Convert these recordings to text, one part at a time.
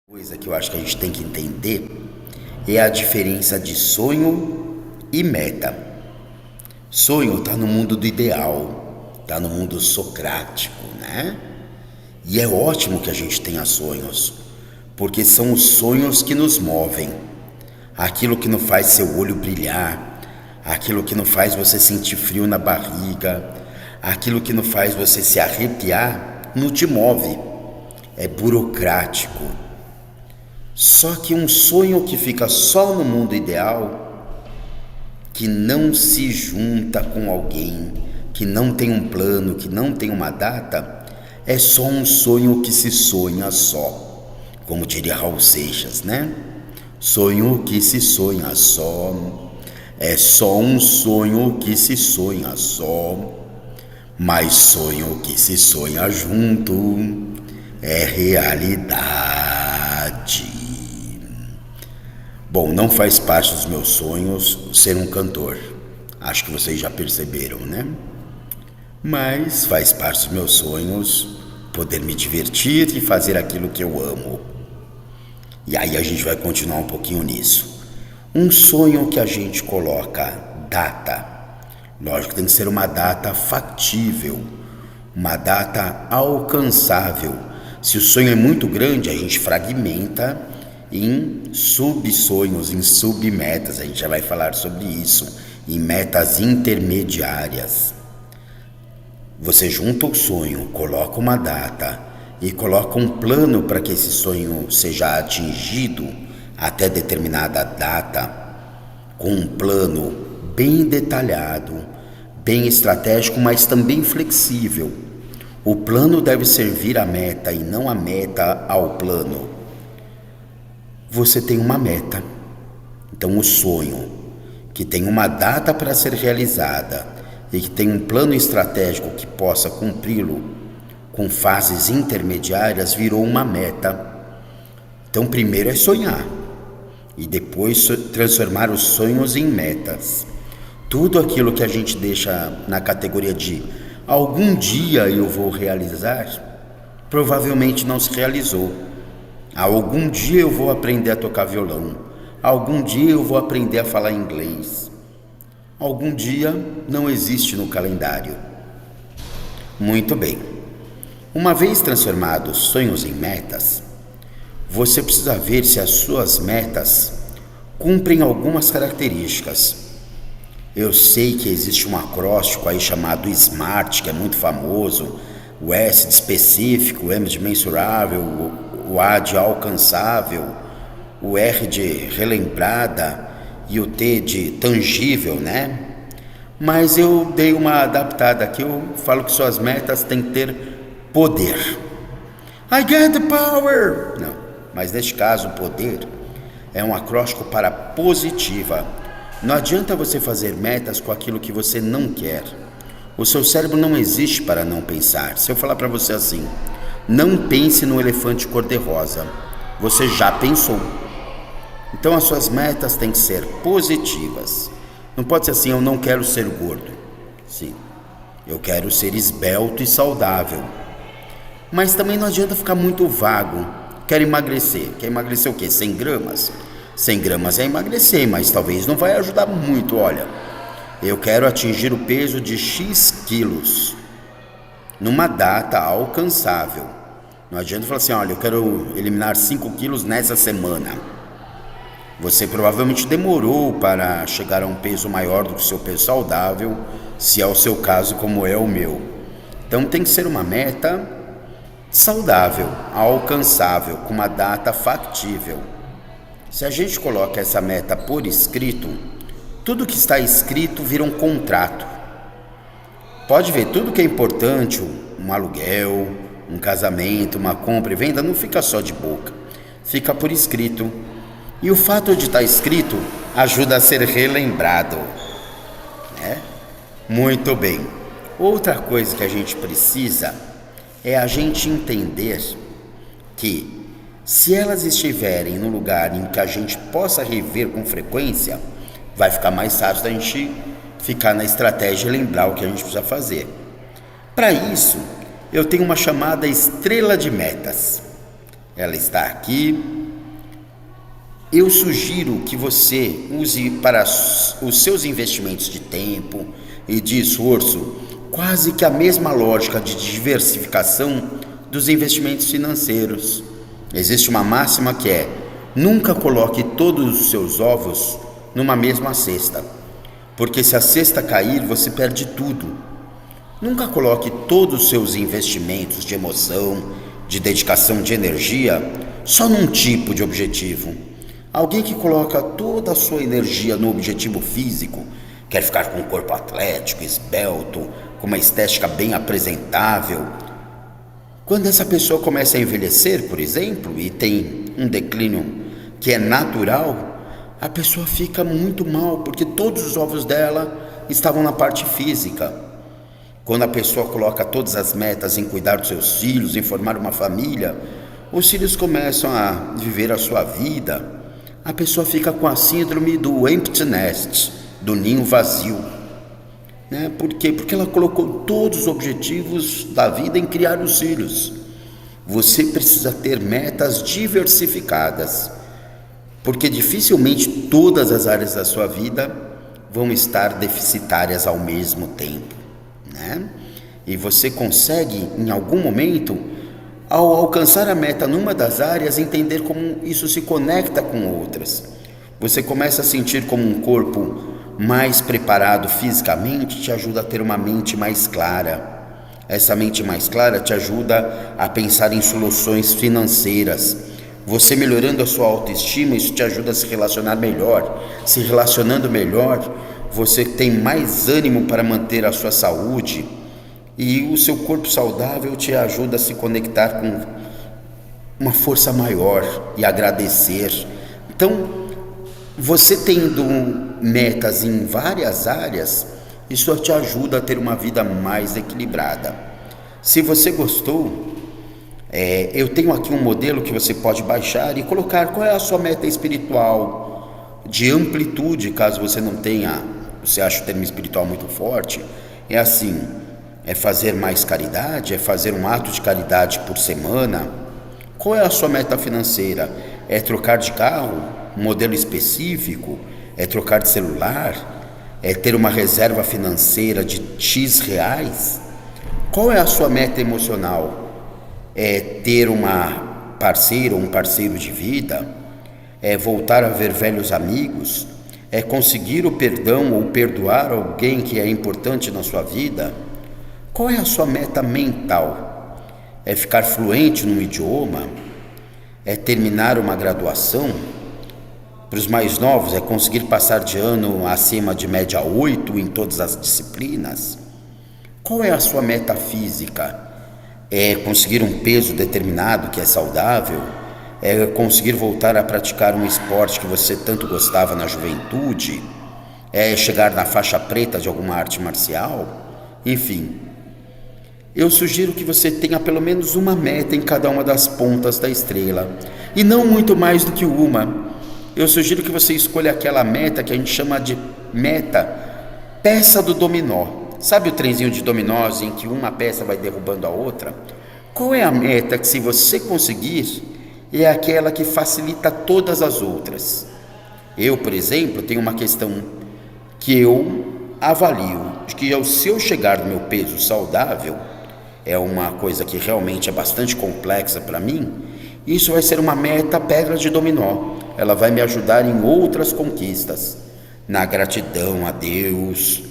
Coisa que eu acho que a gente tem que entender é a diferença de sonho e meta. Sonho está no mundo do ideal, está no mundo socrático, né? E é ótimo que a gente tenha sonhos, porque são os sonhos que nos movem. Aquilo que não faz seu olho brilhar, aquilo que não faz você sentir frio na barriga, aquilo que não faz você se arrepiar, não te move. É burocrático. Só que um sonho que fica só no mundo ideal, que não se junta com alguém, que não tem um plano, que não tem uma data, é só um sonho que se sonha só. Como diria Raul Seixas, né? Sonho que se sonha só, é só um sonho que se sonha só, mas sonho que se sonha junto é realidade. Bom, não faz parte dos meus sonhos ser um cantor. Acho que vocês já perceberam, né? Mas faz parte dos meus sonhos poder me divertir e fazer aquilo que eu amo. E aí a gente vai continuar um pouquinho nisso. Um sonho que a gente coloca data. Lógico que tem que ser uma data factível, uma data alcançável. Se o sonho é muito grande, a gente fragmenta em subsonhos, em submetas. A gente já vai falar sobre isso, em metas intermediárias. Você junta o sonho, coloca uma data e coloca um plano para que esse sonho seja atingido até determinada data, com um plano bem detalhado, bem estratégico, mas também flexível. O plano deve servir à meta e não a meta ao plano. Você tem uma meta, então o sonho que tem uma data para ser realizada e que tem um plano estratégico que possa cumpri-lo com fases intermediárias virou uma meta. Então primeiro é sonhar e depois transformar os sonhos em metas. Tudo aquilo que a gente deixa na categoria de algum dia eu vou realizar, provavelmente não se realizou. Algum dia eu vou aprender a tocar violão. Algum dia eu vou aprender a falar inglês. Algum dia não existe no calendário. Muito bem. Uma vez transformados sonhos em metas, você precisa ver se as suas metas cumprem algumas características. Eu sei que existe um acróstico aí chamado SMART, que é muito famoso. O S de específico, o M de mensurável, o A de alcançável, o R de relembrada e o T de tangível, né? Mas eu dei uma adaptada aqui, eu falo que suas metas têm que ter poder. I get the power! Não, mas neste caso, poder é um acróstico para positiva. Não adianta você fazer metas com aquilo que você não quer. O seu cérebro não existe para não pensar. Se eu falar para você assim, não pense no elefante cor-de-rosa, você já pensou. Então as suas metas têm que ser positivas. Não pode ser assim, eu não quero ser gordo. Sim, eu quero ser esbelto e saudável. Mas também não adianta ficar muito vago. Quero emagrecer. Quer emagrecer o quê? 100 gramas? 100 gramas é emagrecer, mas talvez não vai ajudar muito. Olha, eu quero atingir o peso de X quilos numa data alcançável. Não adianta falar assim, olha, eu quero eliminar 5 quilos nessa semana. Você provavelmente demorou para chegar a um peso maior do que o seu peso saudável, se é o seu caso como é o meu. Então tem que ser uma meta saudável, alcançável, com uma data factível. Se a gente coloca essa meta por escrito, tudo que está escrito vira um contrato. Pode ver, tudo que é importante, um aluguel, um casamento, uma compra e venda, não fica só de boca, fica por escrito. E o fato de estar escrito ajuda a ser relembrado, né? Muito bem. Outra coisa que a gente precisa é a gente entender que se elas estiverem no lugar em que a gente possa rever com frequência, vai ficar mais fácil da gente ficar na estratégia e lembrar o que a gente precisa fazer. Para isso, eu tenho uma chamada estrela de metas. ela está aqui. Eu sugiro que você use para os seus investimentos de tempo e de esforço quase que a mesma lógica de diversificação dos investimentos financeiros. Existe uma máxima que é: nunca coloque todos os seus ovos numa mesma cesta, porque se a cesta cair, você perde tudo. Nunca coloque todos os seus investimentos de emoção, de dedicação, de energia só num tipo de objetivo. Alguém que coloca toda a sua energia no objetivo físico, quer ficar com um corpo atlético, esbelto, com uma estética bem apresentável. Quando essa pessoa começa a envelhecer, por exemplo, e tem um declínio que é natural, a pessoa fica muito mal, porque todos os ovos dela estavam na parte física. Quando a pessoa coloca todas as metas em cuidar dos seus filhos, em formar uma família, os filhos começam a viver a sua vida. A pessoa fica com a síndrome do empty nest, do ninho vazio. Por quê? Porque ela colocou todos os objetivos da vida em criar os filhos. Você precisa ter metas diversificadas, porque dificilmente todas as áreas da sua vida vão estar deficitárias ao mesmo tempo, E você consegue, em algum momento, ao alcançar a meta numa das áreas, entender como isso se conecta com outras. Você começa a sentir como um corpo mais preparado fisicamente te ajuda a ter uma mente mais clara. Essa mente mais clara te ajuda a pensar em soluções financeiras. Você melhorando a sua autoestima, isso te ajuda a se relacionar melhor. Se relacionando melhor, você tem mais ânimo para manter a sua saúde. E o seu corpo saudável te ajuda a se conectar com uma força maior e agradecer. Então, você tendo metas em várias áreas, isso te ajuda a ter uma vida mais equilibrada. Se você gostou, eu tenho aqui um modelo que você pode baixar e colocar qual é a sua meta espiritual de amplitude, caso você não tenha, você acha o termo espiritual muito forte. É assim: é fazer mais caridade? É fazer um ato de caridade por semana? Qual é a sua meta financeira? É trocar de carro? Um modelo específico? É trocar de celular? É ter uma reserva financeira de X reais? Qual é a sua meta emocional? É ter uma parceira ou um parceiro de vida? É voltar a ver velhos amigos? É conseguir o perdão ou perdoar alguém que é importante na sua vida? Qual é a sua meta mental? É ficar fluente num idioma? É terminar uma graduação? Para os mais novos, é conseguir passar de ano acima de média 8 em todas as disciplinas? Qual é a sua meta física? É conseguir um peso determinado que é saudável? É conseguir voltar a praticar um esporte que você tanto gostava na juventude? É chegar na faixa preta de alguma arte marcial? Enfim, eu sugiro que você tenha pelo menos uma meta em cada uma das pontas da estrela, e não muito mais do que uma. Eu sugiro que você escolha aquela meta que a gente chama de meta peça do dominó. Sabe o trenzinho de dominós em que uma peça vai derrubando a outra? Qual é a meta que, se você conseguir, é aquela que facilita todas as outras? Eu, por exemplo, tenho uma questão que eu avalio, que se eu chegar no meu peso saudável, é uma coisa que realmente é bastante complexa para mim, isso vai ser uma meta pedra de dominó. Ela vai me ajudar em outras conquistas, na gratidão a Deus,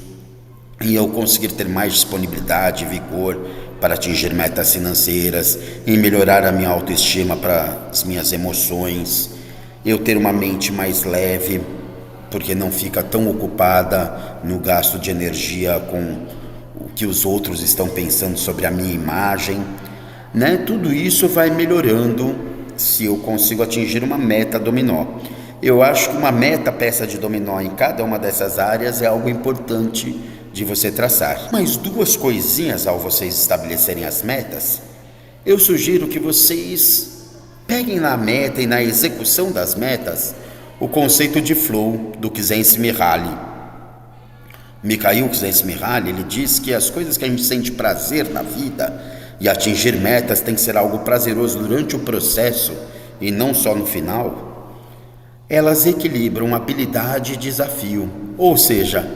em eu conseguir ter mais disponibilidade e vigor para atingir metas financeiras, em melhorar a minha autoestima para as minhas emoções, eu ter uma mente mais leve, porque não fica tão ocupada no gasto de energia com o que os outros estão pensando sobre a minha imagem, Tudo isso vai melhorando se eu consigo atingir uma meta dominó. Eu acho que uma meta peça de dominó em cada uma dessas áreas é algo importante de você traçar. Mas duas coisinhas ao vocês estabelecerem as metas, eu sugiro que vocês peguem na meta e na execução das metas o conceito de flow do Csikszentmihalyi. Mikhail Csikszentmihalyi, ele diz que as coisas que a gente sente prazer na vida e atingir metas tem que ser algo prazeroso durante o processo e não só no final, elas equilibram habilidade e desafio, ou seja,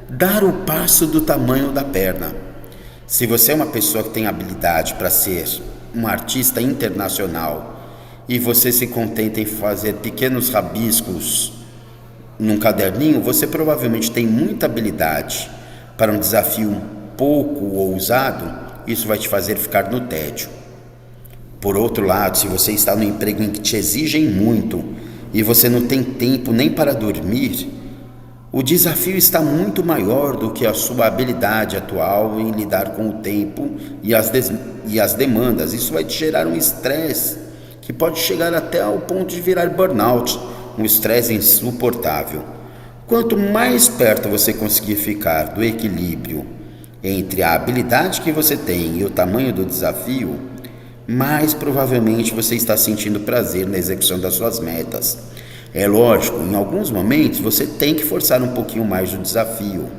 dar o passo do tamanho da perna. Se você é uma pessoa que tem habilidade para ser um artista internacional e você se contenta em fazer pequenos rabiscos num caderninho, você provavelmente tem muita habilidade para um desafio um pouco ousado. Isso vai te fazer ficar no tédio. Por outro lado, se você está num emprego em que te exigem muito e você não tem tempo nem para dormir, o desafio está muito maior do que a sua habilidade atual em lidar com o tempo e as demandas. Isso vai te gerar um estresse que pode chegar até ao ponto de virar burnout, um estresse insuportável. Quanto mais perto você conseguir ficar do equilíbrio entre a habilidade que você tem e o tamanho do desafio, mais provavelmente você está sentindo prazer na execução das suas metas. É lógico, em alguns momentos você tem que forçar um pouquinho mais o desafio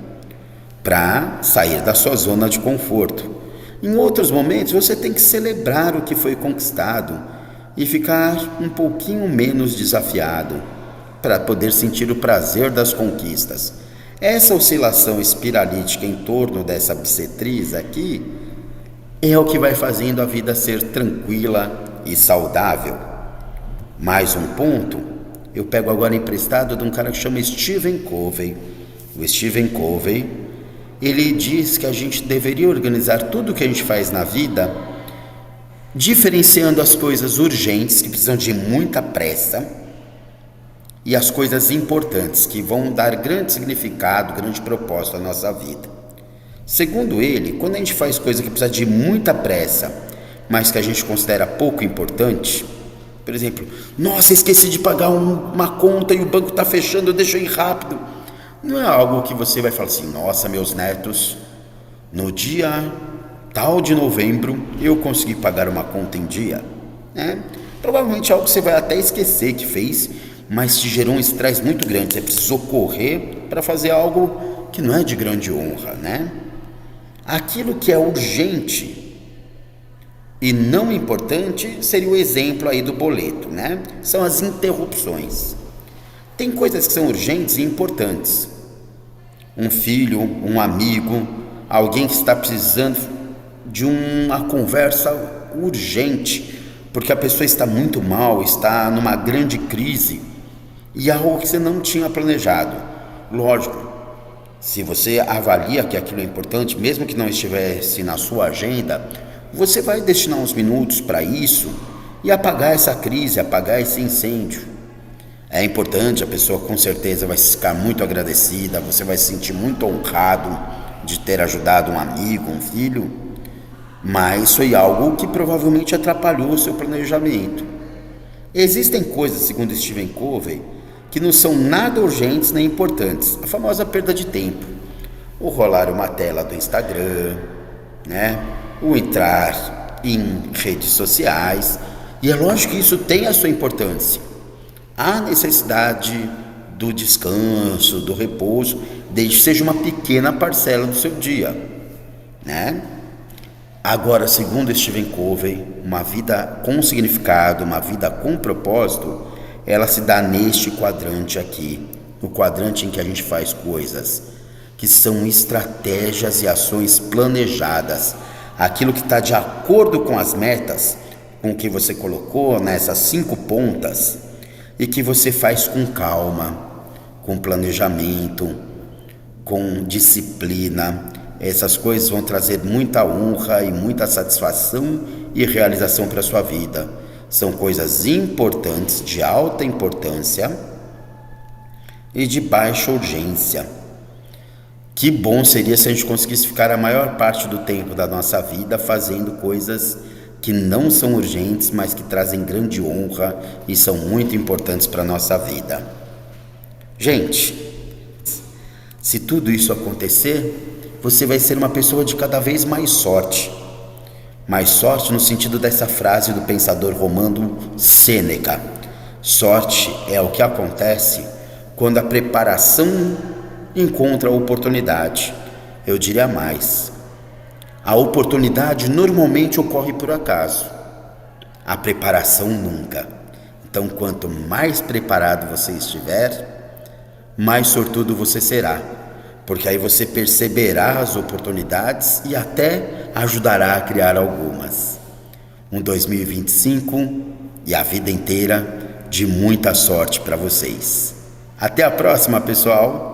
para sair da sua zona de conforto. Em outros momentos você tem que celebrar o que foi conquistado e ficar um pouquinho menos desafiado para poder sentir o prazer das conquistas. Essa oscilação espiralítica em torno dessa bissetriz aqui é o que vai fazendo a vida ser tranquila e saudável. Mais um ponto, eu pego agora emprestado de um cara que chama Stephen Covey. O Stephen Covey, ele diz que a gente deveria organizar tudo o que a gente faz na vida, diferenciando as coisas urgentes, que precisam de muita pressa, e as coisas importantes, que vão dar grande significado, grande propósito à nossa vida. Segundo ele, quando a gente faz coisa que precisa de muita pressa, mas que a gente considera pouco importante, por exemplo, nossa, esqueci de pagar uma conta e o banco está fechando, deixa eu ir rápido. Não é algo que você vai falar assim, nossa, meus netos, no dia tal de novembro eu consegui pagar uma conta em dia. Provavelmente é algo que você vai até esquecer que fez, mas te gerou um estresse muito grande. Você precisou correr para fazer algo que não é de grande honra, né? Aquilo que é urgente e não importante seria o exemplo aí do boleto, né? São as interrupções. Tem coisas que são urgentes e importantes. Um filho, um amigo, alguém que está precisando de uma conversa urgente, porque a pessoa está muito mal, está numa grande crise, e algo que você não tinha planejado. Lógico, se você avalia que aquilo é importante, mesmo que não estivesse na sua agenda, você vai destinar uns minutos para isso e apagar essa crise, apagar esse incêndio. É importante, a pessoa com certeza vai ficar muito agradecida, você vai se sentir muito honrado de ter ajudado um amigo, um filho, mas foi algo que provavelmente atrapalhou o seu planejamento. Existem coisas, segundo Stephen Covey, que não são nada urgentes nem importantes. A famosa perda de tempo. O rolar uma tela do Instagram, né? O entrar em redes sociais. E é lógico que isso tem a sua importância. Há necessidade do descanso, do repouso, desde que seja uma pequena parcela do seu dia, né? Agora, segundo Stephen Covey, uma vida com significado, uma vida com propósito, ela se dá neste quadrante aqui, no quadrante em que a gente faz coisas que são estratégias e ações planejadas, aquilo que está de acordo com as metas, com o que você colocou nessas 5 pontas, e que você faz com calma, com planejamento, com disciplina. Essas coisas vão trazer muita honra e muita satisfação e realização para a sua vida. São coisas importantes, de alta importância e de baixa urgência. Que bom seria se a gente conseguisse ficar a maior parte do tempo da nossa vida fazendo coisas que não são urgentes, mas que trazem grande honra e são muito importantes para a nossa vida. Gente, se tudo isso acontecer, você vai ser uma pessoa de cada vez mais sorte. Mais sorte no sentido dessa frase do pensador romano Sêneca. Sorte é o que acontece quando a preparação encontra a oportunidade. Eu diria mais. A oportunidade normalmente ocorre por acaso, a preparação nunca. Então, quanto mais preparado você estiver, mais sortudo você será, porque aí você perceberá as oportunidades e até ajudará a criar algumas. Um 2025 e a vida inteira de muita sorte para vocês. Até a próxima, pessoal!